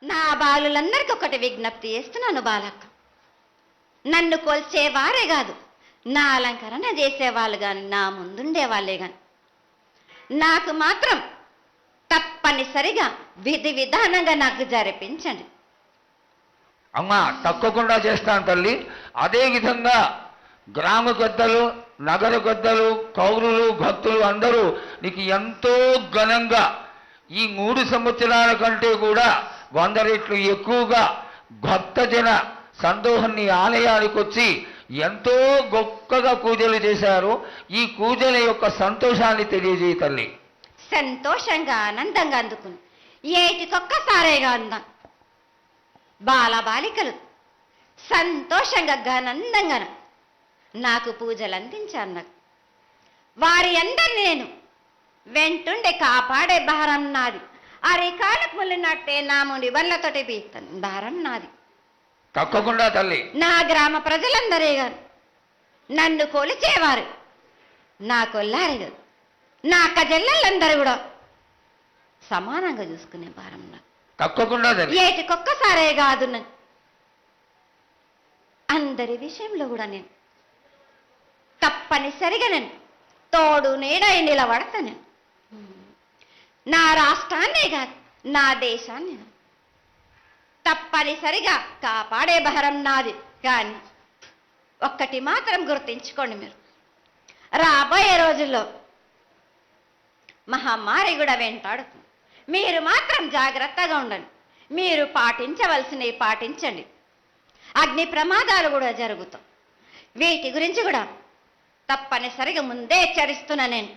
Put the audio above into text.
నా బాలులందరికీ ఒకటి విజ్ఞప్తి చేస్తున్నాను బాలక్క. నన్ను కొల్చేవారే కాదు, నా అలంకరణ చేసేవాళ్ళు కానీ, నా ముందుండే వాళ్ళే కానీ నాకు మాత్రం తప్పనిసరిగా విధి విధానంగా నాకు జరిపించండి. అమ్మా, తప్పకుండా చేస్తాను తల్లి. అదే విధంగా గ్రామ పెద్దలు, నగర పెద్దలు, కౌరులు, భక్తులు అందరూ నీకు ఎంతో ఘనంగా ఈ 3 సంవత్సరాల కంటే కూడా 100 రెట్లు ఎక్కువగా భక్తజన సందోహాన్ని ఆలయానికి వచ్చి ఎంతో గొప్పగా పూజలు చేశారు. ఈ పూజల యొక్క సంతోషాన్ని తెలియజేయ తల్లి. సంతోషంగా ఆనందంగా అందుకుని ఏటికొక్కసారేగా అందాం. బాలబాలికలు సంతోషంగా ఘనందంగా నాకు పూజలు అందించాను. నాకు వారి అందరిని నేను వెంటుండే కాపాడే భారం నాది. అరికాలకు ముళ్ళినట్టే నా ముడి వల్లతోటి పీక్తాను భారం నాది. తప్పకుండా తల్లి. నా గ్రామ ప్రజలందరే గారు నన్ను కొలిచేవారు, నా కొల్లారి గారు, నా అక్క చెల్లెళ్ళందరూ కూడా సమానంగా చూసుకునే భారం నాకు. తప్పకుండా తల్లి. ఏటికొక్కసారే కాదు, నన్ను అందరి విషయంలో కూడా నేను తప్పనిసరిగా నేను తోడు నీడై నిలబడతా. నేను నా రాష్ట్రాన్నే కాదు, నా దేశాన్ని తప్పనిసరిగా కాపాడే భారం నాది. కానీ ఒక్కటి మాత్రం గుర్తించుకోండి, మీరు రాబోయే రోజుల్లో మహమ్మారి కూడా వెంటాడుతుంది. మీరు మాత్రం జాగ్రత్తగా ఉండండి. మీరు పాటించవలసినవి పాటించండి. అగ్ని ప్రమాదాలు కూడా జరుగుతాయి. వీటి గురించి కూడా తప్పనిసరిగా ముందే హెచ్చరిస్తున్నా నేను.